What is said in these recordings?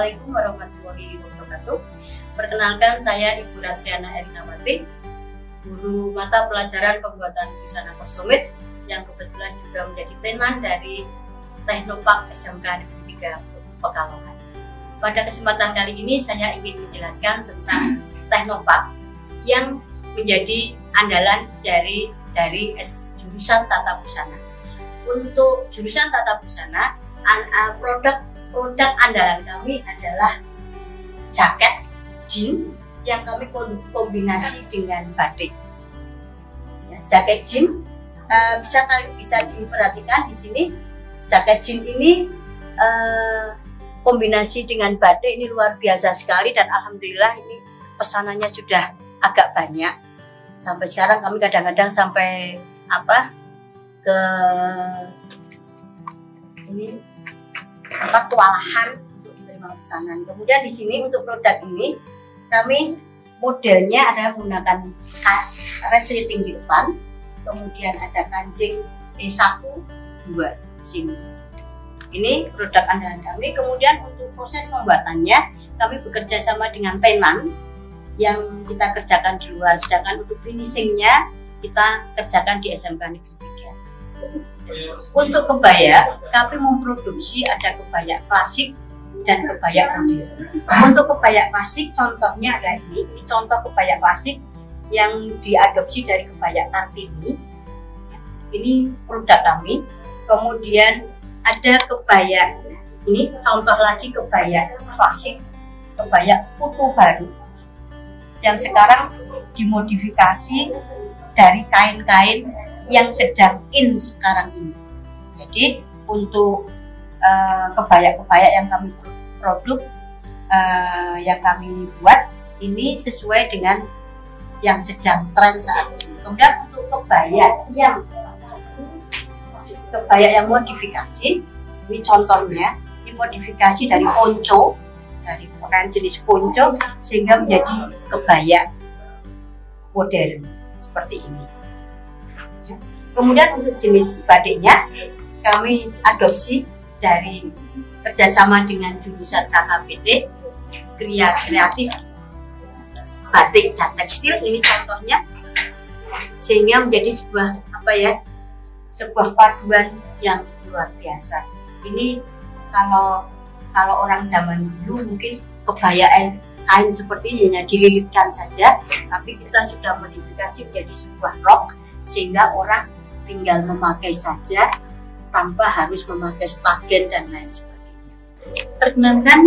Assalamualaikum warahmatullahi wabarakatuh. Perkenalkan, saya Ibu Radriana Erinawati, guru mata pelajaran pembuatan busana kostumit yang kebetulan juga menjadi penan dari Teknopark SMK Negeri 3 Pekalongan. Pada kesempatan kali ini saya ingin menjelaskan tentang Teknopark yang menjadi andalan dari jurusan Tata Busana. Untuk jurusan Tata Busana, produk andalan kami adalah jaket jeans yang kami kombinasi dengan batik. Ya, jaket jeans bisa diperhatikan di sini. Jaket jeans ini kombinasi dengan batik ini luar biasa sekali, dan alhamdulillah ini pesanannya sudah agak banyak. Sampai sekarang kami kadang-kadang sampai ke ini kewalahan untuk menerima pesanan. Kemudian di sini untuk produk ini kami modelnya ada menggunakan resleting di depan, kemudian ada kancing E1, 2 di sini. Ini produk andalan kami. Kemudian untuk proses pembuatannya kami bekerja sama dengan penan yang kita kerjakan di luar, sedangkan untuk finishingnya kita kerjakan di SMK Negeri 3. Untuk kebaya, kami memproduksi ada kebaya klasik dan kebaya modern. Untuk kebaya klasik, contohnya ada ini contoh kebaya klasik yang diadopsi dari kebaya Kartini. Ini produk kami. Kemudian ada kebaya, ini contoh lagi kebaya klasik, kebaya utuh baru yang sekarang dimodifikasi dari kain-kain yang sedang in sekarang ini. Jadi untuk kebaya-kebaya yang kami yang kami buat ini sesuai dengan yang sedang tren saat ini. Kemudian untuk kebaya yang modifikasi, ini contohnya, ini modifikasi dari ponco, dari pakaian jenis ponco sehingga menjadi kebaya modern seperti ini. Kemudian untuk jenis batiknya kami adopsi dari kerjasama dengan jurusan KKBT kreatif batik dan tekstil, ini contohnya, sehingga menjadi sebuah paduan yang luar biasa. Ini kalau orang zaman dulu mungkin kebaya kain seperti ini hanya dililitkan saja, tapi kita sudah modifikasi menjadi sebuah rok sehingga orang tinggal memakai saja tanpa harus memakai stagen dan lain sebagainya. Perkenalkan,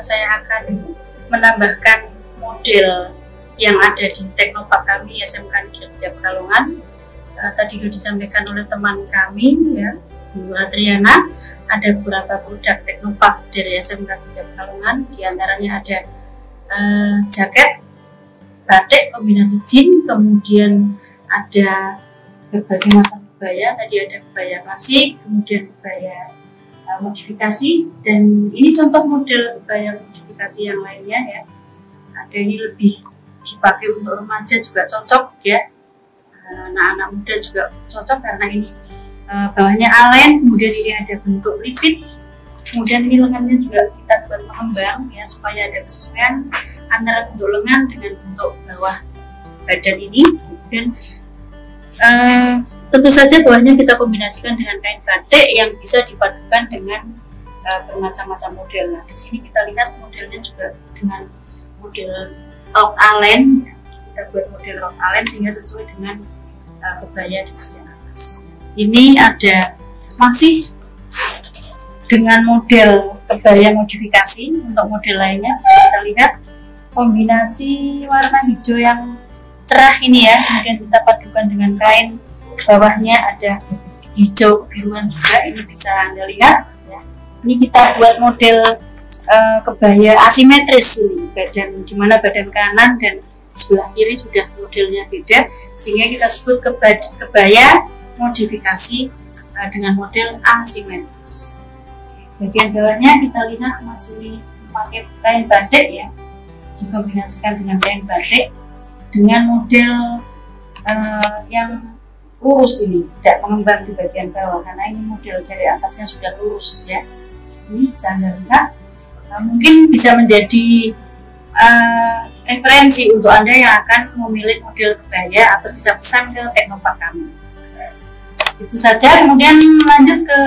saya akan menambahkan model yang ada di Teknopark kami SMK Negeri 3 Pekalongan. Tadi sudah disampaikan oleh teman kami, ya, Bu Adriana, ada beberapa produk Teknopark dari SMK 3 Pekalongan. Di antaranya ada jaket batik kombinasi jeans, kemudian ada berbagai macam kebaya. Tadi ada kebaya klasik, kemudian kebaya modifikasi, dan ini contoh model kebaya modifikasi yang lainnya, ya. Ada ini lebih dipakai untuk remaja juga cocok, ya. Anak-anak muda juga cocok karena ini bawahnya alen, kemudian ini ada bentuk lipit, kemudian ini lengannya juga kita buat mengembang, ya, supaya ada kesesuaian antara bentuk lengan dengan bentuk bawah badan ini. Kemudian tentu saja bawahnya kita kombinasikan dengan kain batik yang bisa dipadukan dengan bermacam-macam model. Nah, di sini kita lihat modelnya juga dengan model rok alen. Kita buat model rok alen sehingga sesuai dengan kebaya di bagian atas. Ini ada masih dengan model kebaya modifikasi. Untuk model lainnya bisa kita lihat kombinasi warna hijau yang cerah ini, ya, kemudian kita padukan dengan kain, bawahnya ada hijau kebiruan juga, ini bisa Anda lihat, ya. Ini kita buat model kebaya asimetris ini, di mana badan kanan dan sebelah kiri sudah modelnya beda, sehingga kita sebut kebaya modifikasi dengan model asimetris. Bagian bawahnya kita lihat masih pakai kain batik, ya, dikombinasikan dengan kain batik dengan model yang lurus, ini tidak mengembang di bagian bawah karena ini model dari atasnya sudah lurus, ya. Ini bisa Anda lihat mungkin bisa menjadi referensi untuk Anda yang akan memilih model kebaya atau bisa pesan ke Teknopark kami. Itu saja, kemudian lanjut ke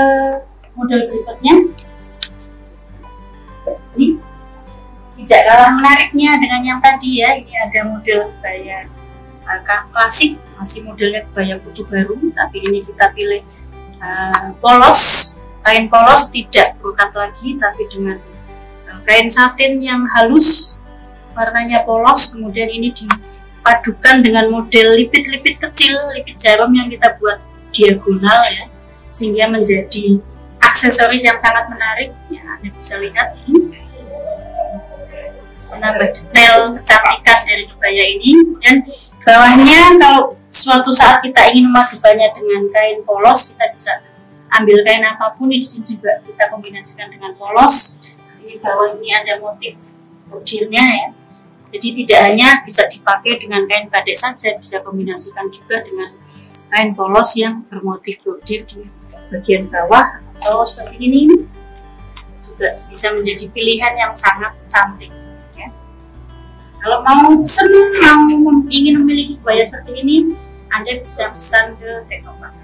model berikutnya. Ini tidak kalah menariknya dengan yang tadi ya, ini ada model kebaya klasik, masih modelnya kebaya kutu baru, tapi ini kita pilih polos, kain polos tidak brokat lagi, tapi dengan kain satin yang halus, warnanya polos, kemudian ini dipadukan dengan model lipit-lipit kecil, lipit jarum yang kita buat diagonal ya, sehingga menjadi aksesoris yang sangat menarik ya. Anda bisa lihat ini menambah detail kecantikan dari kebaya ini. Kemudian bawahnya kalau suatu saat kita ingin memadukannya dengan kain polos, kita bisa ambil kain apapun. Di sini juga kita kombinasikan dengan polos. Ini bawah ini ada motif bordilnya ya. Jadi tidak hanya bisa dipakai dengan kain batik saja, bisa kombinasikan juga dengan kain polos yang bermotif bordil di bagian bawah atau seperti ini, juga bisa menjadi pilihan yang sangat cantik ya. Kalau mau ingin memiliki kebaya seperti ini, Anda bisa pesan ke Teknopark.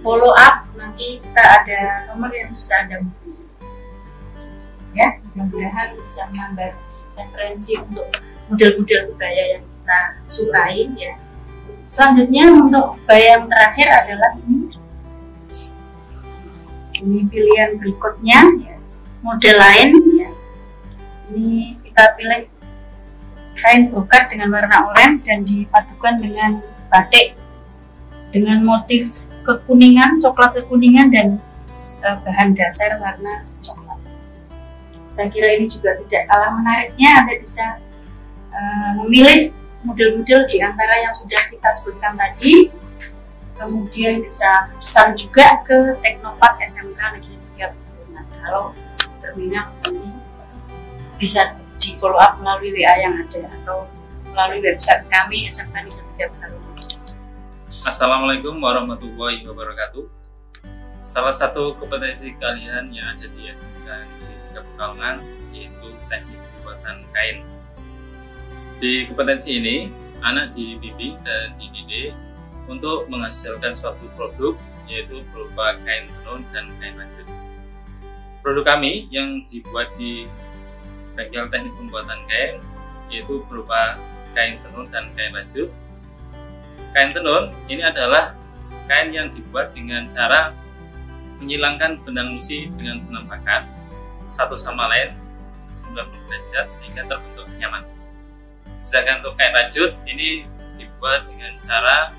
Follow up, nanti kita ada nomor yang bisa Anda hubungi ya. Mudah-mudahan bisa menambah referensi untuk model-model kebaya yang kita sukai ya. Selanjutnya untuk kebaya yang terakhir adalah ini pilihan berikutnya ya. Model lain ya. Ini kita pilih kain brokat dengan warna oranye dan dipadukan dengan batik dengan motif kekuningan, coklat kekuningan, dan bahan dasar warna coklat. Saya kira ini juga tidak kalah menariknya. Anda bisa memilih model-model di antara yang sudah kita sebutkan tadi, kemudian bisa pesan juga ke Teknopark SMK Negeri 3 Pegunungan. Kalau berminat, nanti bisa di follow up melalui WA yang ada atau melalui website kami SMK Negeri 3 Pegunungan. Assalamualaikum warahmatullahi wabarakatuh. Salah satu kompetensi kalian yang ada di SMK Negeri 3 Pekalongan yaitu teknik pembuatan kain. Di kompetensi ini, anak dibimbing dan dididik untuk menghasilkan suatu produk yaitu berupa kain tenun dan kain rajut. Produk kami yang dibuat di bengkel teknik pembuatan kain yaitu berupa kain tenun dan kain rajut. Kain tenun ini adalah kain yang dibuat dengan cara menghilangkan benang lusi dengan penampakan satu sama lain 90 derajat sehingga terbentuk nyaman. Sedangkan untuk kain rajut ini dibuat dengan cara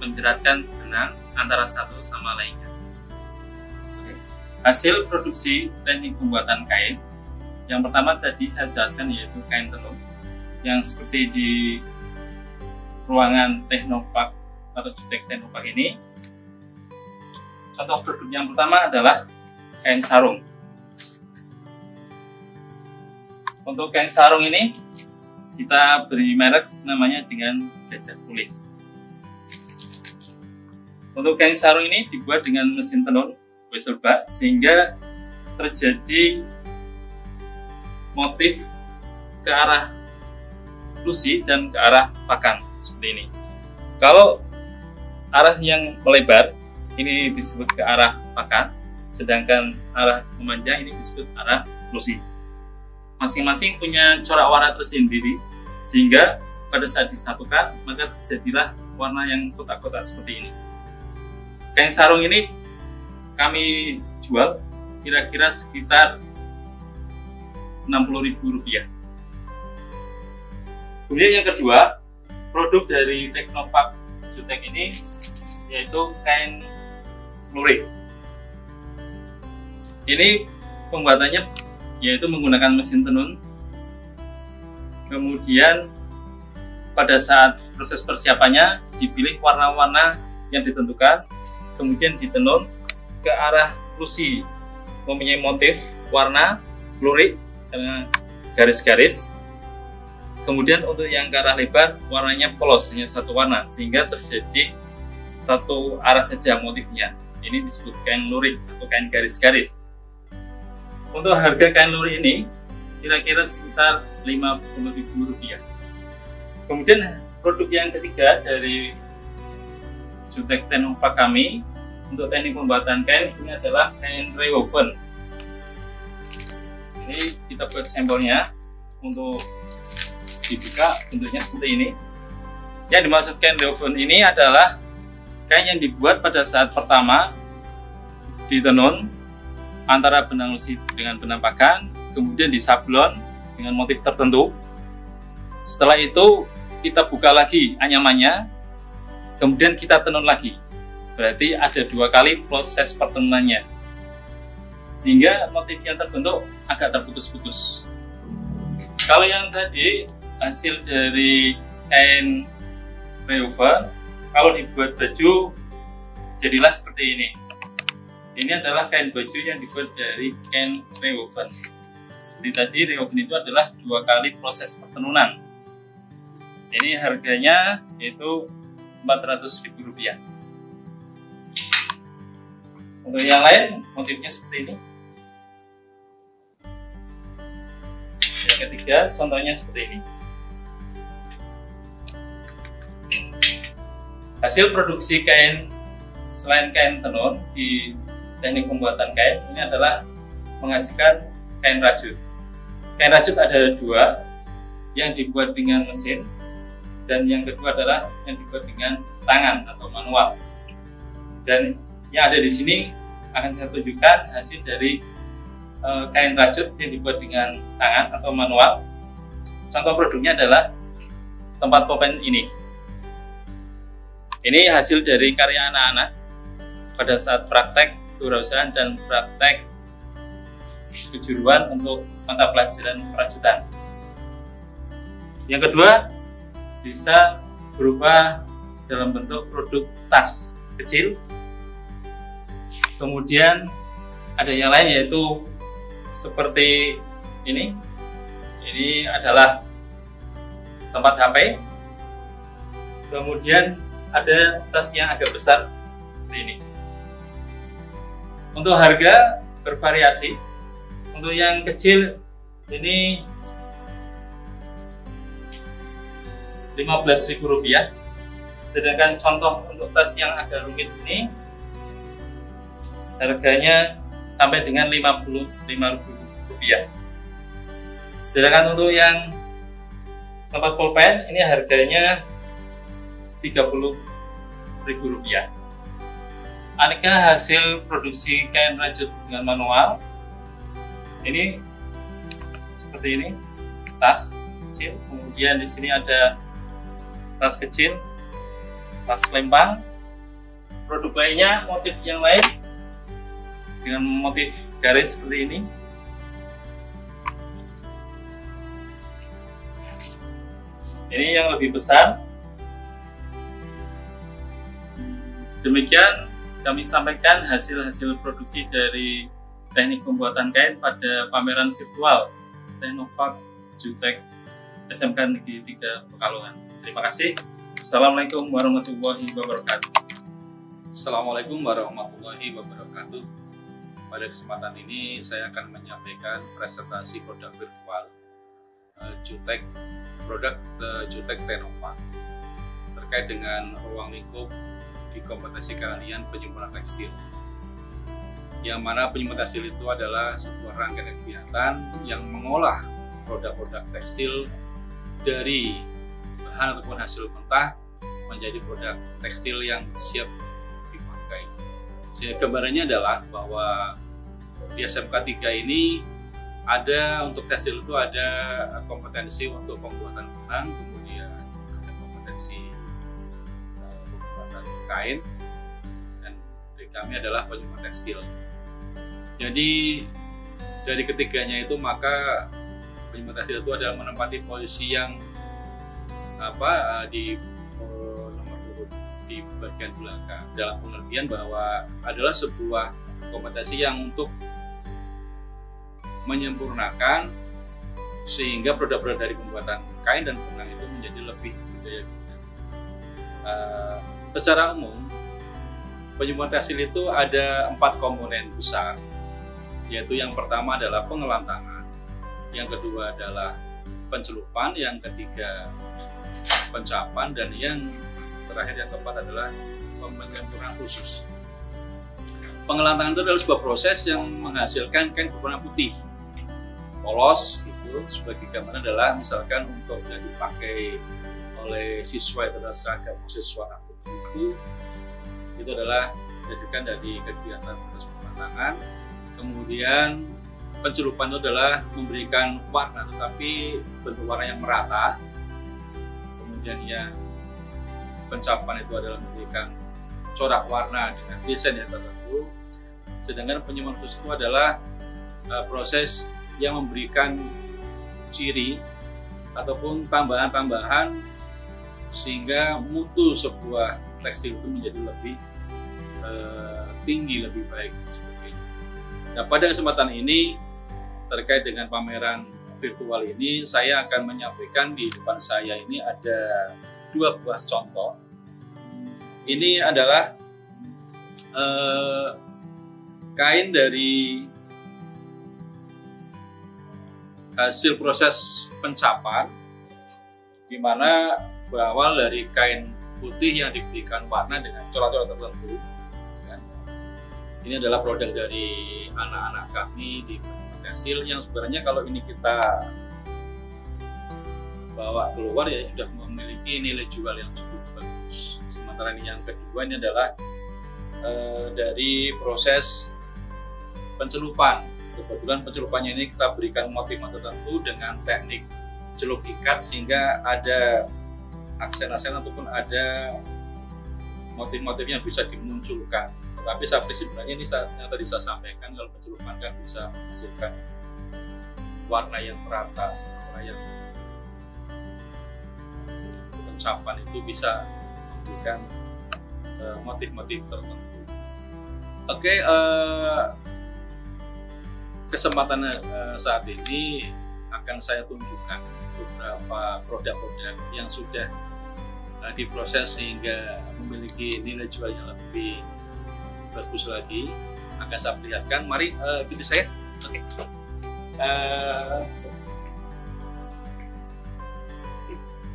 menjeratkan benang antara satu sama lainnya. Hasil produksi teknik pembuatan kain yang pertama tadi saya jelaskan yaitu kain tenun yang seperti di ruangan Teknopark atau jutek Teknopark ini. Contoh produk yang pertama adalah kain sarung. Untuk kain sarung ini kita beri merek namanya dengan gajah tulis. Untuk kain sarung ini dibuat dengan mesin tenun Weselbach sehingga terjadi motif ke arah lusi dan ke arah pakan seperti ini. Kalau arah yang melebar ini disebut ke arah pakan, sedangkan arah memanjang ini disebut arah lusi. Masing-masing punya corak warna tersendiri sehingga pada saat disatukan maka terjadilah warna yang kotak-kotak seperti ini. Kain sarung ini kami jual kira-kira sekitar Rp60.000. Kemudian yang kedua, produk dari Teknopark Jutek ini yaitu kain lurik. Ini pembuatannya yaitu menggunakan mesin tenun. Kemudian pada saat proses persiapannya dipilih warna-warna yang ditentukan, kemudian ditenun ke arah lusi mempunyai motif warna lurik dengan garis-garis. Kemudian untuk yang ke arah lebar warnanya polos, hanya satu warna sehingga terjadi satu arah saja motifnya. Ini disebut kain lurik atau kain garis-garis. Untuk harga kain lurik ini kira-kira sekitar Rp50.000. Kemudian produk yang ketiga dari Jutek Tenova kami untuk teknik pembuatan kain ini adalah kain rewoven. Ini kita buat sampelnya untuk dibuka, bentuknya seperti ini. Yang dimaksud kain rewoven ini adalah kain yang dibuat pada saat pertama ditenun antara benang lusi dengan benang pakan, kemudian disablon dengan motif tertentu. Setelah itu kita buka lagi anyamannya, kemudian kita tenun lagi. Berarti ada 2 kali proses pertenunannya, sehingga motif yang terbentuk agak terputus-putus. Kalau yang tadi hasil dari kain rewoven, kalau dibuat baju jadilah seperti ini. Ini adalah kain baju yang dibuat dari kain rewoven. Seperti tadi, rewoven itu adalah 2 kali proses pertenunan. Ini harganya yaitu Rp400.000. Untuk yang lain motifnya seperti ini. Yang ketiga contohnya seperti ini. Hasil produksi kain selain kain tenun di teknik pembuatan kain ini adalah menghasilkan kain rajut. Kain rajut ada 2, yang dibuat dengan mesin dan yang kedua adalah yang dibuat dengan tangan atau manual. Dan yang ada di sini akan saya tunjukkan hasil dari kain rajut yang dibuat dengan tangan atau manual. Contoh produknya adalah tempat popen ini. Ini hasil dari karya anak-anak pada saat praktek kewirausahaan dan praktek kejuruan untuk mata pelajaran perajutan. Yang kedua bisa berupa dalam bentuk produk tas kecil. Kemudian ada yang lain yaitu seperti ini. Ini adalah tempat HP. Kemudian ada tas yang agak besar seperti ini. Untuk harga bervariasi. Untuk yang kecil ini Rp15.000. Sedangkan contoh untuk tas yang agak rumit ini harganya sampai dengan Rp55.000. Sedangkan untuk yang tempat pulpen ini harganya Rp30.000. Aneka hasil produksi kain rajut dengan manual ini seperti ini, tas kecil. Kemudian di sini ada tas kecil, tas lempang. Produk lainnya, motif yang lain dengan motif garis seperti ini. Ini yang lebih besar. Demikian kami sampaikan hasil-hasil produksi dari teknik pembuatan kain pada pameran virtual Tenova Jutek SMK Negeri 3 Pekalongan. Terima kasih. Assalamualaikum warahmatullahi wabarakatuh. Assalamualaikum warahmatullahi wabarakatuh. Pada kesempatan ini saya akan menyampaikan presentasi produk virtual Jutek, produk Jutek Tenova terkait dengan ruang lingkup di kompetensi keahlian penyempurnaan tekstil. Yang mana penyempurnaan tekstil itu adalah sebuah rangkaian kegiatan yang mengolah produk-produk tekstil dari bahan ataupun hasil mentah menjadi produk tekstil yang siap dipakai. Gambarannya adalah bahwa di SMK 3 ini ada untuk tekstil itu ada kompetensi untuk pembuatan benang, kemudian ada kompetensi pembuatan kain, dan dari kami adalah penyempurnaan tekstil. Jadi dari ketiganya itu maka penyempurnaan tekstil itu adalah menempati posisi yang di nomor urut di bagian belakang, dalam pengertian bahwa adalah sebuah kompetensi yang untuk menyempurnakan sehingga produk-produk dari pembuatan kain dan benang itu menjadi lebih berdaya guna. Secara umum penyempurnaan tekstil itu ada 4 komponen besar, yaitu yang pertama adalah pengelantangan, yang kedua adalah pencelupan, yang ketiga pencapan, dan yang terakhir yang keempat adalah penyempurnaan khusus. Pengelantangan itu adalah sebuah proses yang menghasilkan kain berwarna putih, polos gitu. Sebagai gambaran adalah misalkan untuk yang dipakai oleh siswa itu adalah seragam siswa itu adalah dihasilkan dari kegiatan proses pengelantangan. Kemudian pencelupan itu adalah memberikan warna, tetapi bentuk warna yang merata. Kemudian yang pencapan itu adalah memberikan corak warna dengan desain yang tertentu. Sedangkan penyempurnaan khusus itu adalah proses yang memberikan ciri ataupun tambahan-tambahan sehingga mutu sebuah tekstil itu menjadi lebih tinggi, lebih baik dan sebagainya. Nah, pada kesempatan ini terkait dengan pameran virtual ini, saya akan menyampaikan di depan saya ini ada 2 buah contoh. Ini adalah kain dari hasil proses pencapan, di mana berawal dari kain putih yang diberikan warna dengan corak-corak tertentu. Ini adalah produk dari anak-anak kami di Tekstil yang sebenarnya kalau ini kita bawa keluar ya sudah memiliki nilai jual yang cukup bagus. Sementara ini yang kedua ini adalah dari proses pencelupan. Kebetulan pencelupannya ini kita berikan motif-motif tertentu dengan teknik celup ikat sehingga ada aksen-aksen ataupun ada motif-motif yang bisa dimunculkan. Tetapi sebenarnya ini yang tadi saya sampaikan, kalau pencelupan kan bisa menghasilkan warna yang merata, sementara yang pencapan itu bisa memberikan motif-motif tertentu. Oke, kesempatan saat ini akan saya tunjukkan beberapa produk-produk yang sudah diproses sehingga memiliki nilai jual yang lebih bagus lagi. Akan saya perlihatkan. Mari ikuti saya. Oke.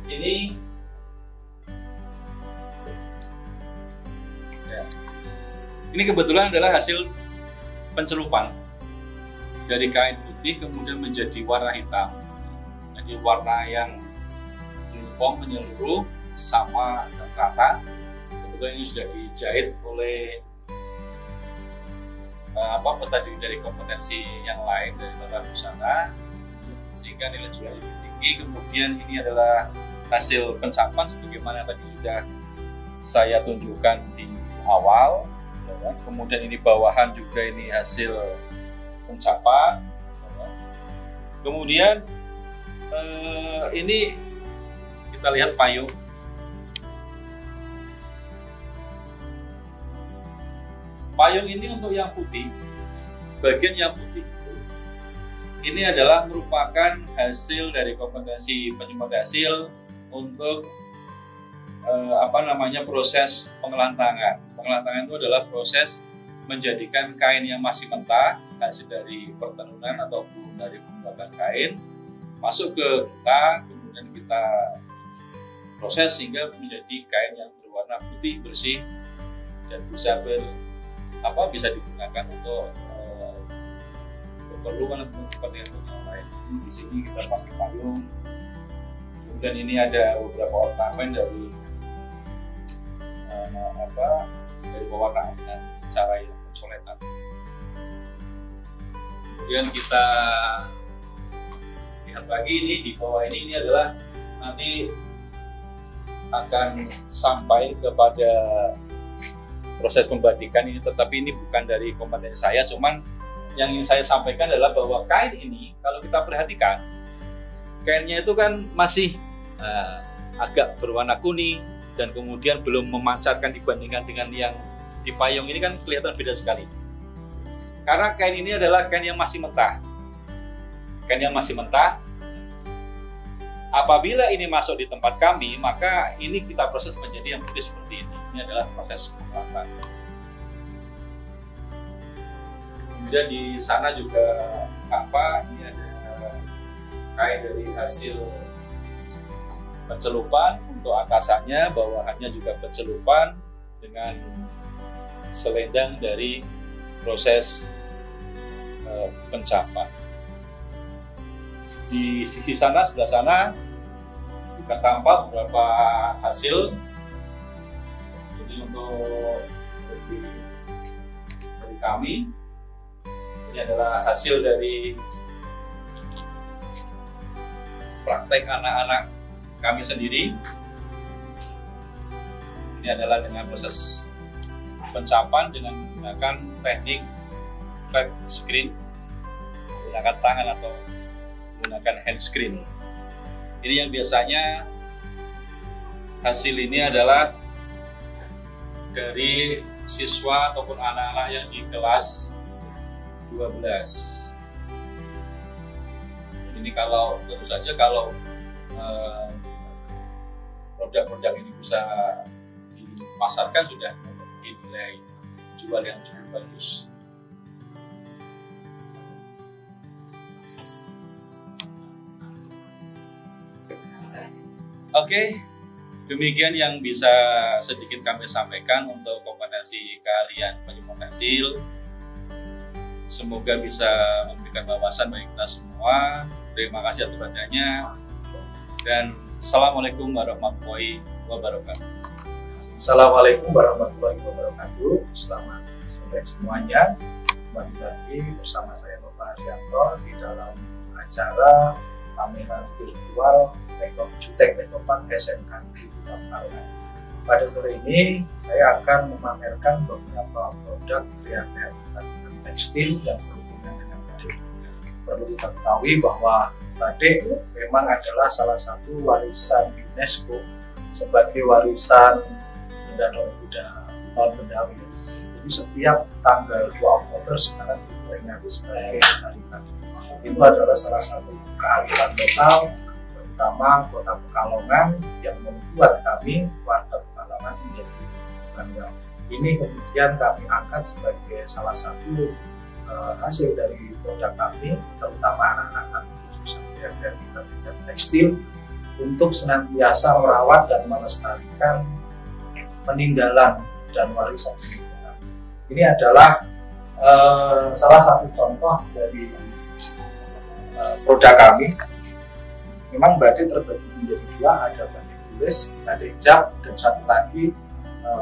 Ini ya. Ini kebetulan adalah hasil pencelupan dari kain putih kemudian menjadi warna hitam. Jadi warna yang uniform, menyeluruh, sama dan rata. Kebetulan ini sudah dijahit oleh tadi dari kompetensi yang lain dari tata busana sehingga nilai jual lebih tinggi. Kemudian ini adalah hasil pencapan sebagaimana tadi sudah saya tunjukkan di awal. Kemudian ini bawahan juga ini hasil pencapan. Kemudian ini kita lihat payung. Payung ini untuk yang putih, bagian yang putih ini adalah merupakan hasil dari kompetensi penyumbang hasil untuk proses pengelantangan. Pengelantangan itu adalah proses menjadikan kain yang masih mentah hasil dari pertenunan ataupun dari pembuatan kain masuk ke kita, kemudian kita proses sehingga menjadi kain yang berwarna putih bersih dan bisa bisa digunakan untuk keperluan atau kepentingan yang lain. Di sini kita pakai payung. Kemudian ini ada beberapa ornamen dari pewarnaan dengan cara yang pencoletan. Kemudian kita lihat lagi ini di bawah ini adalah nanti akan sampai kepada proses pembatikan ini, tetapi ini bukan dari kompetensi saya, cuman yang ingin saya sampaikan adalah bahwa kain ini kalau kita perhatikan kainnya itu kan masih agak berwarna kuning dan kemudian belum memancarkan dibandingkan dengan yang di payung ini kan kelihatan beda sekali karena kain ini adalah kain yang masih mentah. Kain yang masih mentah apabila ini masuk di tempat kami, maka ini kita proses menjadi yang putih seperti ini. Ini adalah proses pembuatan. Kemudian di sana juga ini ada kain dari hasil pencelupan. Untuk atasannya, bawahannya juga pencelupan dengan selendang dari proses pencapan. Di sisi sana, sebelah sana juga tampak beberapa hasil. Jadi untuk dari kami, ini adalah hasil dari praktek anak-anak kami sendiri. Ini adalah dengan proses pencapan dengan menggunakan teknik flat screen, menggunakan tangan atau menggunakan hand screen. Ini yang biasanya hasil ini adalah dari siswa ataupun anak-anak yang di kelas 12. Ini kalau tentu saja kalau produk-produk ini bisa dipasarkan sudah memiliki nilai jual yang cukup bagus. Oke, demikian yang bisa sedikit kami sampaikan untuk kompetensi keahlian penyemprot tekstil. Semoga bisa memberikan wawasan bagi kita semua. Terima kasih atas perhatiannya dan Assalamualaikum warahmatullahi wabarakatuh. Assalamualaikum warahmatullahi wabarakatuh. Selamat sore semuanya. Kembali lagi bersama saya Bapak Haryanto di dalam acara pameran virtual Jutek Teknopark SMK di Pekalongan. Pada sore ini saya akan memamerkan beberapa produk kreatif tekstil yang berhubungan dengan batik. Perlu kita ketahui bahwa batik memang adalah salah satu warisan UNESCO sebagai warisan benda non-bendawi. Jadi setiap tanggal 2 Oktober sekarang diperingati sebagai Hari Batik. Itu adalah salah satu kearifan lokal, terutama Kota Pekalongan yang membuat kami warga Pekalongan menjadi bangga. Ini kemudian kami angkat sebagai salah satu hasil dari produk kami, terutama anak-anak kami jurusan kreatif tekstil, untuk senantiasa merawat dan melestarikan peninggalan dan warisan lingkungan. Ini adalah salah satu contoh dari produk kami. Memang batik terbagi menjadi dua, ada batik tulis, batik cap, dan satu lagi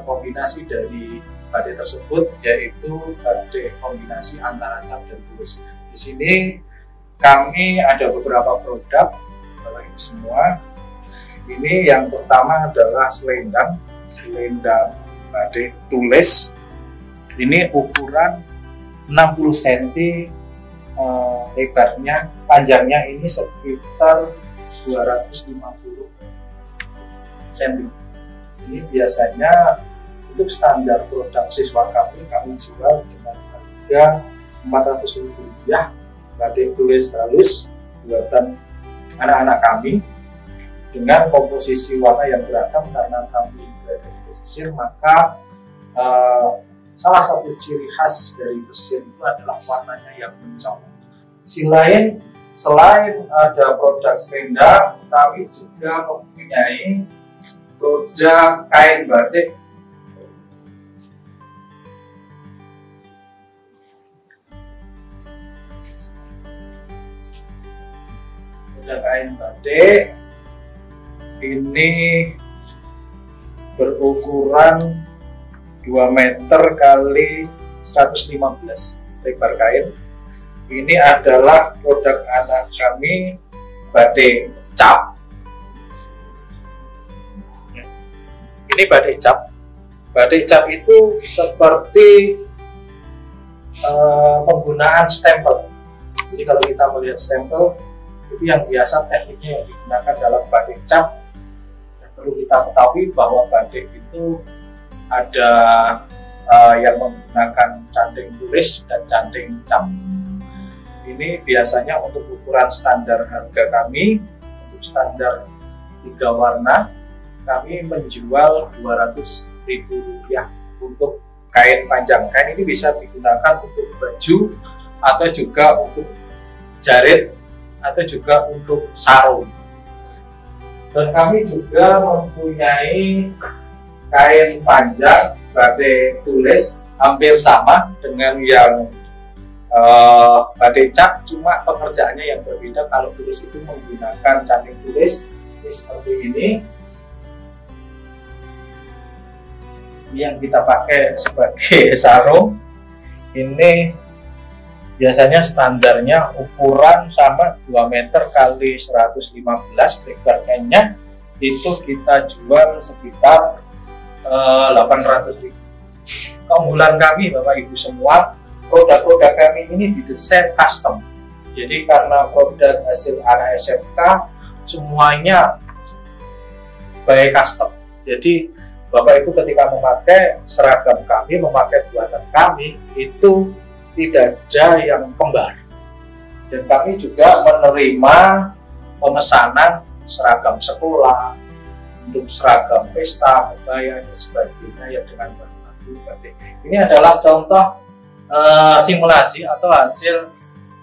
kombinasi dari batik tersebut yaitu batik kombinasi antara cap dan tulis. Di sini kami ada beberapa produk, kalau ini semua. Ini yang pertama adalah selendang batik tulis. Ini ukuran 60 cm, lebarnya, panjangnya ini sekitar 250 cm. Ini biasanya untuk standar produk siswa kami jual dengan harga Rp400.000 batik tulis halus buatan anak-anak kami dengan komposisi warna yang beragam. Karena kami berada di pesisir, maka salah satu ciri khas dari pesisir itu adalah warnanya yang mencolok. Selain ada produk selendang, kami juga mempunyai produk kain batik. Produk kain batik ini berukuran 2 meter kali 115 lebar kain. Ini adalah produk anak kami, batik cap. Ini batik cap. Batik cap itu seperti penggunaan stempel. Jadi kalau kita melihat stempel, itu yang biasa tekniknya yang digunakan dalam batik cap. Dan perlu kita ketahui bahwa batik itu ada yang menggunakan canting tulis dan canting cap. Ini biasanya untuk ukuran standar harga kami, untuk standar 3 warna, kami menjual Rp200.000 untuk kain panjang. Kain ini bisa digunakan untuk baju atau juga untuk jarit atau juga untuk sarung. Dan kami juga mempunyai kain panjang batik tulis hampir sama dengan yang batik cap, cuma pengerjaannya yang berbeda. Kalau tulis itu menggunakan canting tulis ini seperti ini yang kita pakai sebagai sarung. Ini biasanya standarnya ukuran sama 2 meter kali 115, lebar kainnya itu kita jual sekitar 800.000. Keunggulan kami Bapak Ibu semua, produk-produk kami ini didesain custom. Jadi karena produk hasil anak SMK semuanya by custom. Jadi Bapak Ibu ketika memakai seragam kami, memakai buatan kami, itu tidak ada yang kembar. Dan kami juga menerima pemesanan seragam sekolah, untuk seragam pesta, kebaya, dan sebagainya yang dengan batik. Ini adalah contoh simulasi atau hasil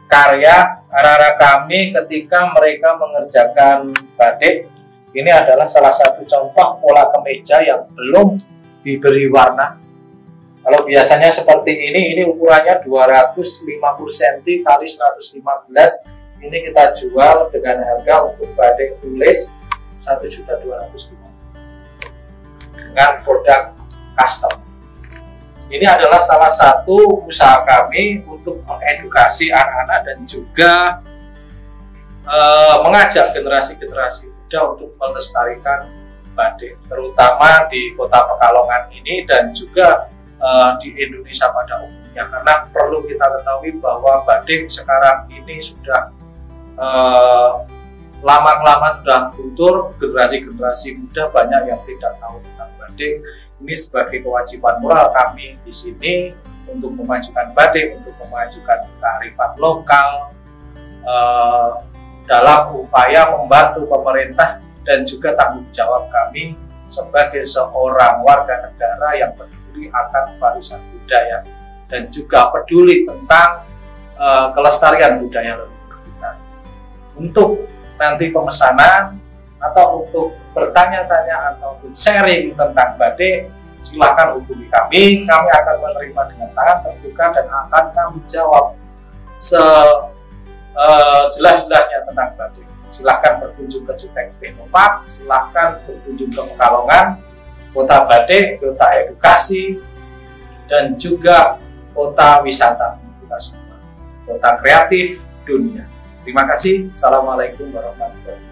karya anak-anak kami ketika mereka mengerjakan batik. Ini adalah salah satu contoh pola kemeja yang belum diberi warna. Kalau biasanya seperti ini ukurannya 250 cm kali 115. Ini kita jual dengan harga untuk batik tulis 1.250.000 dengan produk custom. Ini adalah salah satu usaha kami untuk mengedukasi anak-anak dan juga mengajak generasi-generasi muda untuk melestarikan batik, terutama di Kota Pekalongan ini dan juga di Indonesia pada umumnya. Karena perlu kita ketahui bahwa batik sekarang ini sudah lama-kelamaan sudah luntur, generasi-generasi muda banyak yang tidak tahu tentang batik. Ini sebagai kewajiban moral kami di sini untuk memajukan batik, untuk memajukan kearifan lokal dalam upaya membantu pemerintah dan juga tanggung jawab kami sebagai seorang warga negara yang peduli akan warisan budaya dan juga peduli tentang kelestarian budaya leluhur kita. Untuk nanti pemesanan atau untuk bertanya-tanya ataupun sharing tentang batik, silakan hubungi kami. Kami akan menerima dengan tangan terbuka dan akan kami jawab sejelas-jelasnya tentang batik. Silahkan berkunjung ke Jutek Technopark, silahkan berkunjung ke Pekalongan, kota batik, kota edukasi, dan juga kota wisata kita semua, kota kreatif dunia. Terima kasih. Assalamualaikum warahmatullahi wabarakatuh.